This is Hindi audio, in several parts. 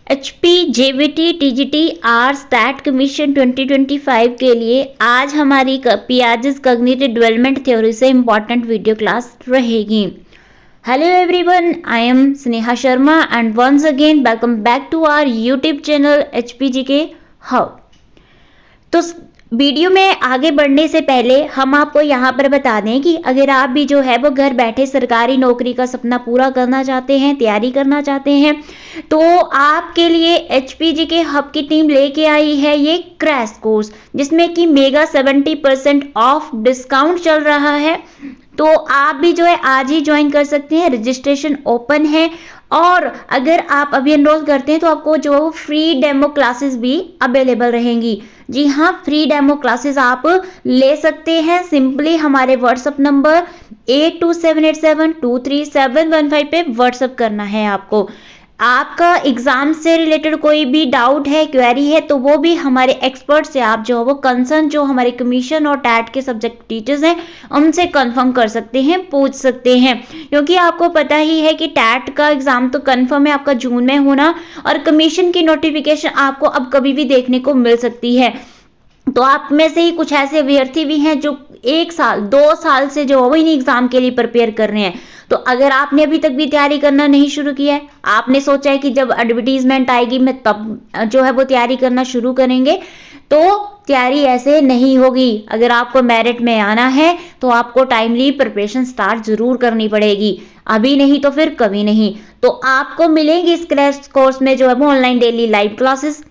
HP JVT TGT arts that commission 2025 के लिए आज हमारी पियाजेस कॉग्निटिव डेवलपमेंट थ्योरी से इम्पॉर्टेंट वीडियो क्लास रहेगी। Hello everyone, I am Sneha Sharma and once again welcome back to our YouTube channel HPGK hub. तो वीडियो में आगे बढ़ने से पहले हम आपको यहाँ पर बता दें कि अगर आप भी जो है वो घर बैठे सरकारी नौकरी का सपना पूरा करना चाहते हैं, तैयारी करना चाहते हैं, तो आपके लिए HPGK हब की टीम लेके आई है ये क्रैश कोर्स, जिसमें कि मेगा 70% ऑफ डिस्काउंट चल रहा है। तो आप भी जो है आज ही ज्वाइन कर सकते हैं, रजिस्ट्रेशन ओपन है। और अगर आप अभी एनरोल करते हैं तो आपको जो फ्री डेमो क्लासेस भी अवेलेबल रहेंगी। जी हाँ, फ्री डेमो क्लासेस आप ले सकते हैं। सिंपली हमारे व्हाट्सएप नंबर 8278723715 पे व्हाट्सएप करना है आपको। आपका एग्जाम से रिलेटेड कोई भी डाउट है, क्वेरी है, तो वो भी हमारे एक्सपर्ट से आप जो वो कंसर्न जो हमारे कमीशन और टैट के सब्जेक्ट टीचर्स हैं उनसे कंफर्म कर सकते हैं, पूछ सकते हैं। क्योंकि आपको पता ही है कि टैट का एग्जाम तो कंफर्म है आपका जून में होना, और कमीशन की नोटिफिकेशन आपको अब कभी भी देखने को मिल सकती है। तो आप में से ही कुछ ऐसे अभ्यर्थी भी हैं जो 1 साल 2 साल से जो इन एग्जाम के लिए प्रिपेयर कर रहे हैं। तो अगर आपने अभी तक भी तैयारी करना नहीं शुरू किया है, आपने सोचा है कि जब एडवर्टीजमेंट आएगी मैं तब जो है वो तैयारी करना शुरू करेंगे, तो तैयारी ऐसे नहीं होगी। अगर आपको मेरिट में आना है तो आपको टाइमली प्रिपरेशन स्टार्ट जरूर करनी पड़ेगी, अभी नहीं तो फिर कभी नहीं। तो आपको मिलेंगे इस क्रैश कोर्स में जो है वो ऑनलाइन डेली लाइव क्लासेस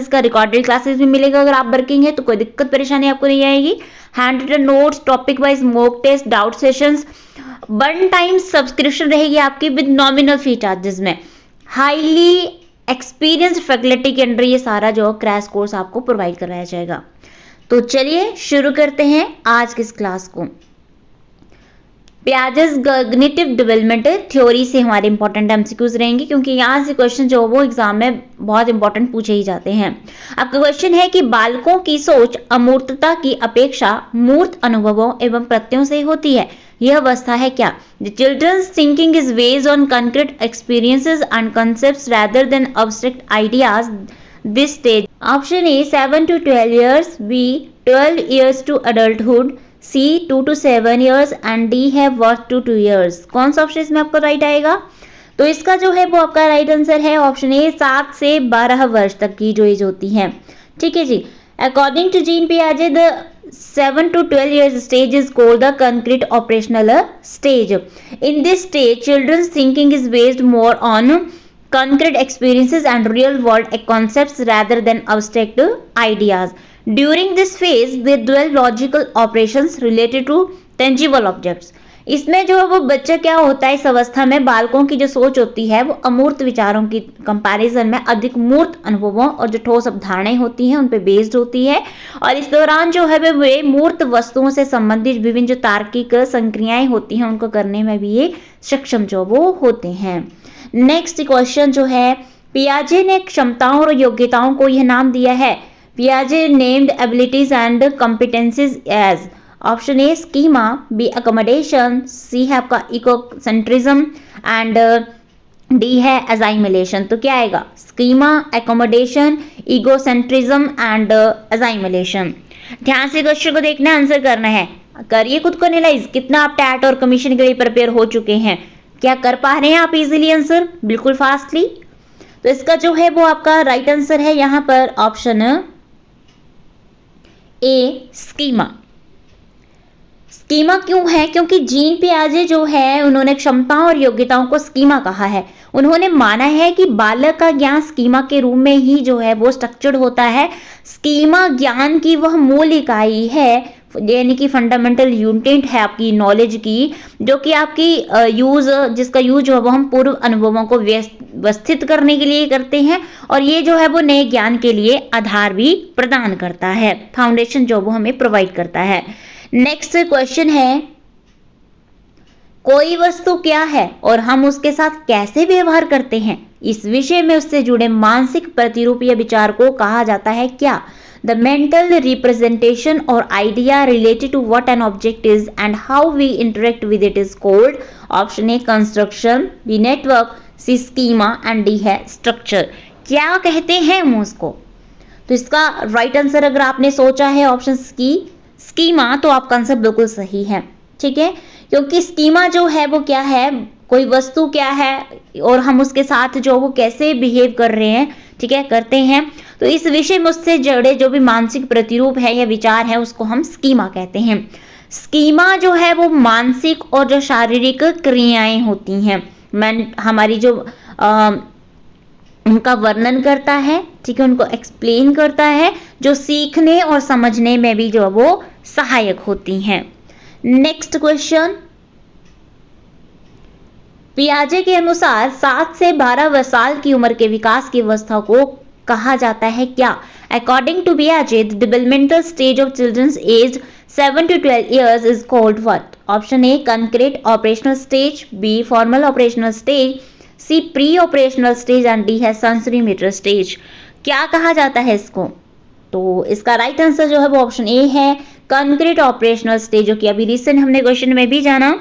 का रिकॉर्डेड क्लासेस भी मिलेगा। अगर आप वर्किंग है तो कोई दिक्कत परेशानी आपको नहीं आएगी। Handwritten notes, topic wise mock test, doubt sessions, 1 time subscription रहेगी आपकी विद नॉमिनल फी चार्जेस में। हाईली एक्सपीरियंस्ड फैकल्टी के अंडर ये सारा जो क्रैश कोर्स आपको प्रोवाइड कराया जाएगा। तो चलिए शुरू करते हैं आज की इस क्लास को। पियाजेस कॉग्निटिव डेवलपमेंट थ्योरी से हमारे इंपॉर्टेंट एमसीक्यूज रहेंगे, क्योंकि यहाँ से क्वेश्चन जो वो एग्जाम में बहुत इंपॉर्टेंट पूछे ही जाते हैं। आपका क्वेश्चन है कि बालकों की सोच अमूर्तता की अपेक्षा मूर्त अनुभवों एवं प्रत्ययों से होती है, यह अवस्था है क्या? The children's thinking is based on concrete experiences and concepts rather than abstract ideas. This stage. Option A 7 to 12 years, B 12 years to adulthood, C 2 to 7 years and D है 1 to 2 years। कौन सा ऑप्शन इसमें आपको राइट आएगा? तो इसका जो है वो आपका राइट आंसर है ऑप्शन ए 7 से 12 वर्ष तक की जो एज होती है। ठीक है जी। According to Jean Piaget, the 7 to 12 years stage is called the concrete operational stage. In this stage, children's thinking is based more on concrete experiences and real world concepts rather than abstract ideas. During this phase, they develop logical operations related to tangible objects. इसमें जो है वो बच्चा क्या होता है, इस अवस्था में बालकों की जो सोच होती है वो अमूर्त विचारों की कंपैरिजन में अधिक मूर्त अनुभवों और जो ठोस अवधारणाएं होती हैं उन पे बेस्ड होती है। और इस दौरान जो है वे मूर्त वस्तुओं से संबंधित विभिन्न जो तार्किक संक्रियाएं होती हैं उनको करने में भी ये सक्षम जो वो होते हैं। नेक्स्ट क्वेश्चन जो है, पियाजे ने क्षमताओं और योग्यताओं को यह नाम दिया है। पियाजे named abilities and competencies as. Option A schema, B accommodation, C है आपका इकोसेंट्रिज्म एंड डी है असाइमिलेशन। तो क्या आएगा? Schema, accommodation, egocentrism and assimilation. ध्यान से क्वेश्चन को देखना, आंसर करना है। करिए खुद को एनालाइज, कितना आप टैट और कमीशन के लिए प्रिपेयर हो चुके हैं, क्या कर पा रहे हैं आप इजीली आंसर बिल्कुल फास्टली? तो इसका जो है वो आपका राइट आंसर है यहाँ पर ऑप्शन ए स्कीमा। स्कीमा क्यों है? क्योंकि जीन पियाजे जो है उन्होंने क्षमताओं और योग्यताओं को स्कीमा कहा है। उन्होंने माना है कि बालक का ज्ञान स्कीमा के रूप में ही जो है वो स्ट्रक्चर्ड होता है। स्कीमा ज्ञान की वह मूल इकाई है, यानी कि फंडामेंटल यूनिट है आपकी नॉलेज की, जो कि आपकी जिसका यूज जो है वो हम पूर्व अनुभवों को व्यवस्थित करने के लिए करते हैं, और ये जो है वो नए ज्ञान के लिए आधार भी प्रदान करता है, फाउंडेशन जो वो हमें प्रोवाइड करता है। नेक्स्ट क्वेश्चन है, कोई वस्तु क्या है और हम उसके साथ कैसे व्यवहार करते हैं, इस विषय में उससे जुड़े मानसिक प्रतिरूप या विचार को कहा जाता है क्या? The mental representation or idea related to what an object is and how we interact with it is called option A construction, B network, C schema and D है स्ट्रक्चर। क्या कहते हैं हम उसको? तो इसका राइट आंसर अगर आपने सोचा है ऑप्शन की स्कीमा, तो आपका आंसर बिल्कुल सही है। ठीक है, क्योंकि स्कीमा जो है वो क्या है, कोई वस्तु क्या है और हम उसके साथ जो वो कैसे बिहेव कर रहे हैं, ठीक है, करते हैं, तो इस विषय में उससे जुड़े जो भी मानसिक प्रतिरूप है या विचार है उसको हम स्कीमा कहते हैं। स्कीमा जो है वो मानसिक और जो शारीरिक क्रियाएं होती हैं, हमारी जो उनका वर्णन करता है, ठीक है, उनको एक्सप्लेन करता है, जो सीखने और समझने में भी जो वो सहायक होती हैं। नेक्स्ट क्वेश्चन, पियाजे के अनुसार 7 से 12 साल की उम्र के विकास की अवस्था को कहा जाता है क्या? अकॉर्डिंग टू पियाजे the developmental stage of children's age 7 to 12 years is called what? Option A concrete operational stage, B formal operational stage, C pre operational stage and D है सेंसरी मोटर स्टेज। क्या कहा जाता है इसको? तो इसका राइट आंसर जो है वो ऑप्शन ए है कंक्रीट ऑपरेशनल स्टेज, जो कि अभी रिसेंट हमने क्वेश्चन में भी जाना।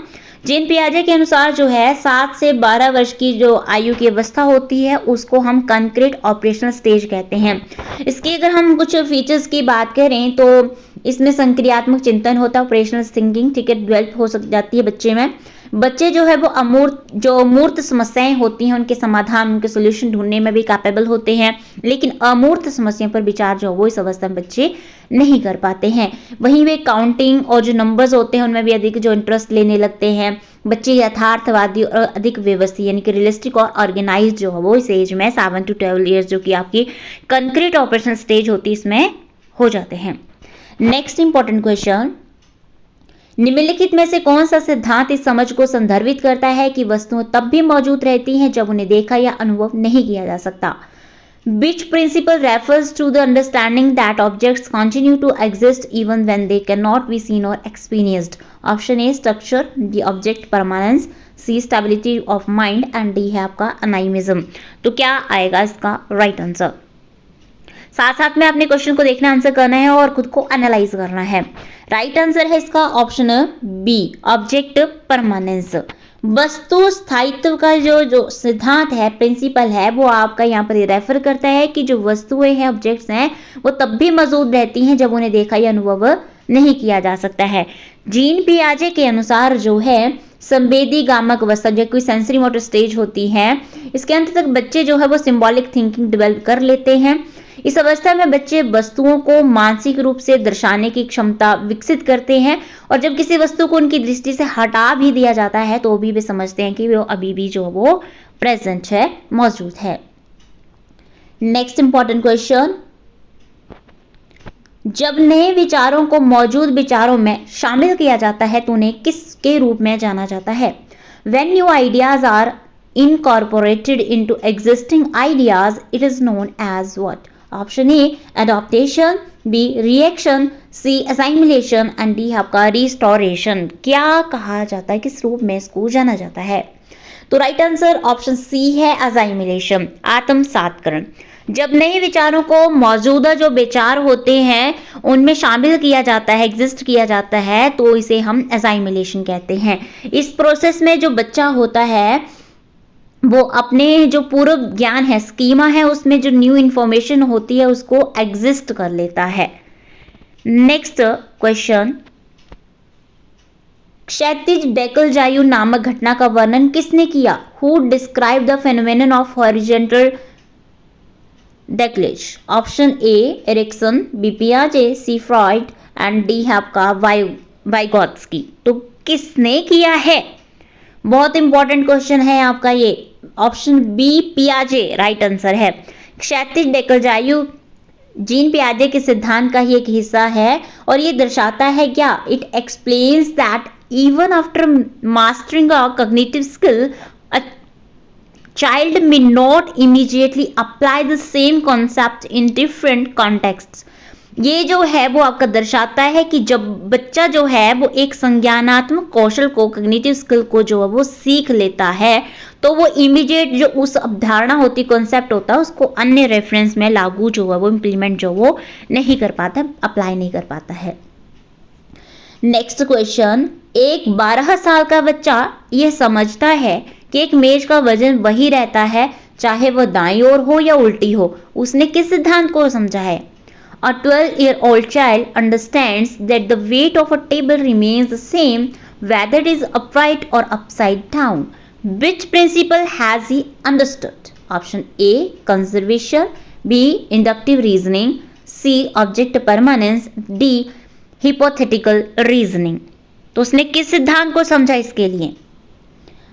जीन पियाजे के अनुसार जो है 7 से 12 वर्ष की जो आयु की अवस्था होती है उसको हम कंक्रीट ऑपरेशनल स्टेज कहते हैं। इसकी अगर हम कुछ फीचर्स की बात करें तो इसमें संक्रियात्मक चिंतन होता है, ऑपरेशनल थिंकिंग, ठीक है, डेवलप हो जाती है बच्चे में। बच्चे जो है वो मूर्त समस्याएं होती हैं उनके समाधान, उनके सोल्यूशन ढूंढने में भी कैपेबल होते हैं, लेकिन अमूर्त समस्याओं पर विचार जो वो इस अवस्था में बच्चे नहीं कर पाते हैं। वहीं वे काउंटिंग और जो नंबर्स होते हैं उनमें भी अधिक जो इंटरेस्ट लेने लगते हैं। बच्चे यथार्थवादी और अधिक व्यवस्थित यानी कि रियलिस्टिक और ऑर्गेनाइज जो है वो इस एज में 7 to 12 ईयर्स जो कि आपकी कंक्रीट ऑपरेशनल स्टेज होती है इसमें हो जाते हैं। नेक्स्ट इंपॉर्टेंट क्वेश्चन, निम्नलिखित में से कौन सा सिद्धांत इस समझ को संदर्भित करता है कि वस्तुएं तब भी मौजूद रहती हैं जब उन्हें देखा या अनुभव नहीं किया जा सकता? Which principle refers to the understanding that objects continue to exist even when they cannot be seen or experienced? Option A structure, B object permanence, C stability of mind and D है आपका animism। तो क्या आएगा इसका राइट आंसर? साथ साथ में आपने क्वेश्चन को देखना, आंसर करना है और खुद को एनालाइज करना है। राइट आंसर है इसका ऑप्शन बी ऑब्जेक्ट परमानेंस। वस्तु स्थायित्व का जो सिद्धांत है, प्रिंसिपल है, वो आपका यहाँ पर रेफर करता है कि जो वस्तुएं हैं, ऑब्जेक्ट्स हैं, वो तब भी मौजूद रहती हैं जब उन्हें देखा या अनुभव नहीं किया जा सकता है। जीन पियाजे के अनुसार जो है संवेदी गामक अवस्था जो कोई सेंसरी मोटर स्टेज होती है, इसके अंत तक बच्चे जो है वो सिंबॉलिक थिंकिंग डेवलप कर लेते हैं। इस अवस्था में बच्चे वस्तुओं को मानसिक रूप से दर्शाने की क्षमता विकसित करते हैं और जब किसी वस्तु को उनकी दृष्टि से हटा भी दिया जाता है तो भी वे समझते हैं कि वो अभी भी जो वो प्रेजेंट है, मौजूद है। नेक्स्ट इंपॉर्टेंट क्वेश्चन, जब नए विचारों को मौजूद विचारों में शामिल किया जाता है तो उन्हें किसके रूप में जाना जाता है? When new ideas are incorporated into existing ideas, it is known as what? Option A adaptation, B reaction, C assimilation and D आपका रिस्टोरेशन। क्या कहा जाता है, किस रूप में इसको जाना जाता है? तो राइट आंसर ऑप्शन सी है असाइमिलेशन, आत्मसातकरण। जब नए विचारों को मौजूदा जो विचार होते हैं उनमें शामिल किया जाता है, एग्जिस्ट किया जाता है, तो इसे हम असाइमिलेशन कहते हैं। इस प्रोसेस में जो बच्चा होता है वो अपने जो पूर्व ज्ञान है, स्कीमा है, उसमें जो न्यू इंफॉर्मेशन होती है उसको एग्जिस्ट कर लेता है। नेक्स्ट क्वेश्चन, क्षैतिज डेकलजायु नामक घटना का वर्णन किसने किया? Who describe the phenomenon of horizontal decalage? Option A Erikson, B पियाजे, सी फ्रॉइड एंड डी है आपका वाइगोत्स्की। तो किसने किया है? बहुत इंपॉर्टेंट क्वेश्चन है आपका ये। ऑप्शन बी पियाजे राइट आंसर है। क्षैतिज डेकलजायु जीन पियाजे के सिद्धांत का ही एक हिस्सा है और ये दर्शाता है क्या? It explains that even after mastering a cognitive skill a child may not immediately apply the same concept in different contexts। ये जो है वो आपका दर्शाता है कि जब बच्चा जो है वो एक संज्ञानात्मक कौशल को, कॉग्निटिव स्किल को जो है वो सीख लेता है तो वो इमीडिएट जो उस अवधारणा होती, कॉन्सेप्ट होता है, उसको अन्य रेफरेंस में लागू जो है वो इम्प्लीमेंट जो वो नहीं कर पाता, अप्लाई नहीं कर पाता है। नेक्स्ट क्वेश्चन, एक 12 साल का बच्चा ये समझता है कि एक मेज का वजन वही रहता है चाहे वह दाईं ओर हो या उल्टी हो, उसने किस सिद्धांत को समझा है? A 12-year-old child understands that the weight of a table remains the same whether it is upright or upside down. Which principle has he understood? Option A, conservation, B, inductive reasoning, C, object permanence, D, hypothetical reasoning. तो उसने किस सिद्धांत को समझा इसके लिए?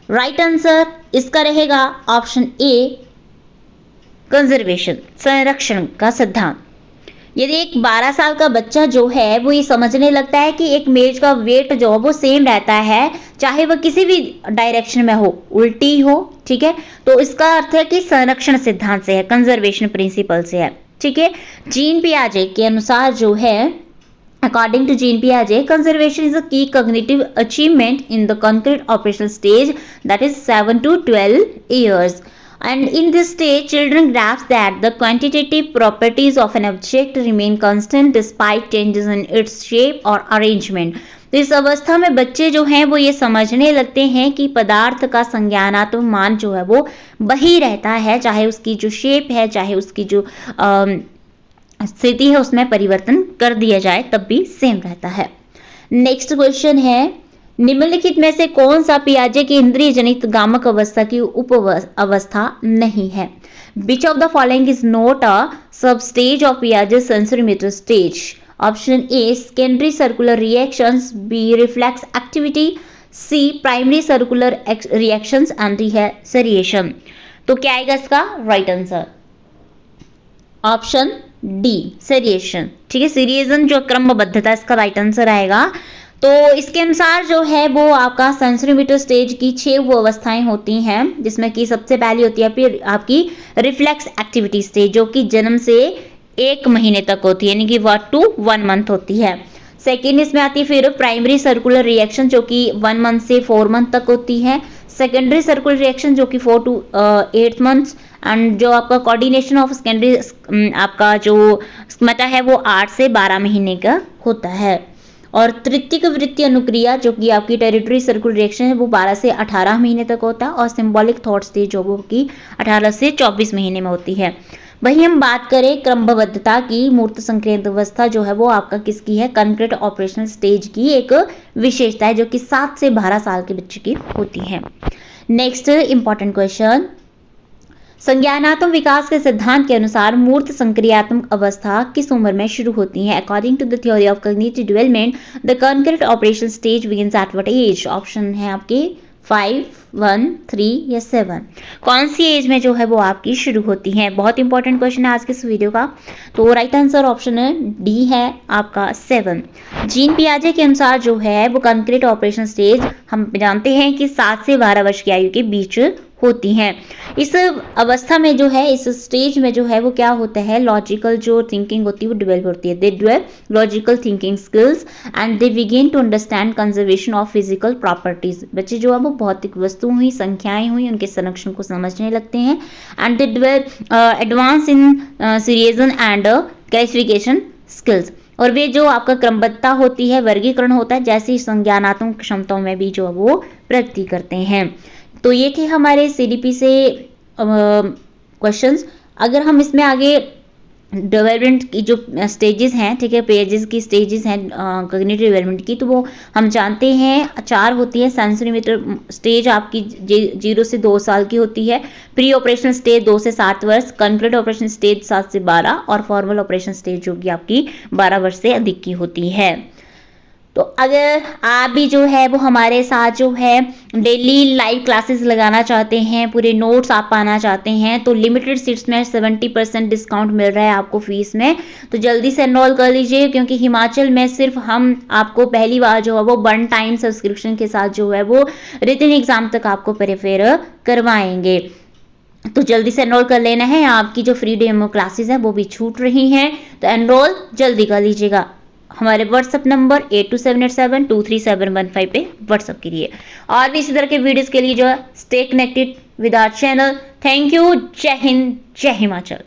राइट आंसर इसका रहेगा ऑप्शन ए, कंजर्वेशन, संरक्षण का सिद्धांत। यदि एक 12 साल का बच्चा जो है वो ये समझने लगता है कि एक मेज का वेट जो है वो सेम रहता है चाहे वह किसी भी डायरेक्शन में हो, उल्टी हो, ठीक है, तो इसका अर्थ है कि संरक्षण सिद्धांत से है, कंजर्वेशन प्रिंसिपल से है, ठीक है। जीन पियाजे के अनुसार जो है, अकॉर्डिंग टू जीन पियाजे, conservation is a key cognitive achievement in the concrete operational stage that is 7 to 12 years. And in this stage, children grasp that the quantitative properties of an object remain constant despite changes in its shape or arrangement. तो इस अवस्था में बच्चे जो हैं वो ये समझने लगते हैं कि पदार्थ का संज्ञानात्मक मान जो है वो वही रहता है, चाहे उसकी जो शेप है, चाहे उसकी जो स्थिति है उसमें परिवर्तन कर दिया जाए तब भी सेम रहता है। नेक्स्ट क्वेश्चन है, निम्नलिखित में से कौन सा पियाजे की इंद्रिय जनित गामक अवस्था की उप अवस्था नहीं है? Which of the following is not a substage of Piaget's sensorimotor stage? Option A, secondary circular reactions, B, reflex activity, C, primary circular reactions, and D है seriation। तो क्या आएगा इसका right answer? Option D, seriation, ठीक है। seriation जो क्रमबद्धता, इसका राइट आंसर आएगा। तो इसके अनुसार जो है वो आपका सेंसोरीमीटर स्टेज की 6 वो अवस्थाएं होती हैं, जिसमें कि सबसे पहली होती है फिर आपकी रिफ्लेक्स एक्टिविटी स्टेज, जो कि जन्म से 1 महीने तक होती है, यानी कि 1 to 1 month होती है। सेकेंड इसमें आती है फिर प्राइमरी सर्कुलर रिएक्शन, जो कि 1 month से 4 month तक होती है। सेकेंडरी सर्कुलर रिएक्शन जो कि 4 to 8 months, एंड जो आपका कोऑर्डिनेशन ऑफ सेकेंडरी आपका जो स्कमेटा है वो 8 से 12 महीने का होता है। और तृतीयक वृत्ति अनुक्रिया जो कि आपकी टेरिटरी सर्कुलर रिएक्शन है वो 12 से 18 महीने तक होता है, और सिंबॉलिक थॉट स्टेज जो वो की 18 से 24 महीने में होती है। वहीं हम बात करें क्रमबद्धता की, मूर्त संक्रियत अवस्था जो है वो आपका किसकी है? कॉन्क्रीट ऑपरेशनल स्टेज की एक विशेषता है, जो कि 7 से 12 साल के बच्चे की होती है। नेक्स्ट इंपॉर्टेंट क्वेश्चन, संज्ञानात्मक विकास के सिद्धांत के अनुसार मूर्त संक्रियात्मक अवस्था किस उम्र में शुरू होती है? According to the theory of cognitive development, the concrete operation stage begins at what age? Option है आपके 5, 1, 3 या 7। कौन सी एज में जो है वो आपकी शुरू होती है? बहुत इंपॉर्टेंट क्वेश्चन है आज के इस वीडियो का। तो राइट आंसर ऑप्शन डी है आपका 7। जीन पियाजे के अनुसार जो है वो कॉन्क्रीट ऑपरेशन स्टेज हम जानते हैं कि 7 से 12 वर्ष की आयु के बीच होती हैं। इस अवस्था में जो है, इस स्टेज में जो है वो क्या होता है, लॉजिकल जो थिंकिंग होती है वो डेवलप होती है। They develop logical thinking skills and they begin to understand conservation of physical properties. बच्चे जो है वो भौतिक वस्तुएं हुई, संख्याएं हुई, उनके संरक्षण को समझने लगते हैं। And they develop advance in seriation and classification skills. और वे जो आपका क्रमबद्धता होती है, वर्गीकरण होता है, जैसी संज्ञानात्मक क्षमताओं में भी जो है वो प्रगति करते हैं। तो ये थे हमारे सीडीपी से क्वेश्चंस। अगर हम इसमें आगे डेवलपमेंट की जो स्टेजेस हैं, ठीक है, पेजेस की स्टेजेस हैं कॉग्निटिव डेवलपमेंट की, तो वो हम जानते हैं 4 होती है। सेंसोरीमीटर स्टेज आपकी 0 से 2 साल की होती है, प्री ऑपरेशनल स्टेज 2 से 7 वर्ष, कॉन्क्रीट ऑपरेशन स्टेज 7 से 12 और फॉर्मल ऑपरेशन स्टेज जो कि आपकी 12 वर्ष से अधिक की होती है। तो अगर आप भी जो है वो हमारे साथ जो है डेली लाइव क्लासेस लगाना चाहते हैं, पूरे नोट्स आप पाना चाहते हैं, तो लिमिटेड सीट्स में 70% डिस्काउंट मिल रहा है आपको फीस में। तो जल्दी से एनरोल कर लीजिए, क्योंकि हिमाचल में सिर्फ हम आपको पहली बार जो है वो 1 टाइम सब्सक्रिप्शन के साथ जो है वो रिटन एग्जाम तक आपको प्रिपेयर करवाएंगे। तो जल्दी से एनरोल कर लेना है। आपकी जो फ्री डेमो क्लासेस है वो भी छूट रही हैं, तो एनरोल जल्दी कर लीजिएगा। हमारे व्हाट्सएप नंबर 8278723715 पे व्हाट्सएप करिए। और भी इसी तरह के वीडियोस के लिए जो है stay connected with our channel. Thank you. जय हिंद, जय हिमाचल।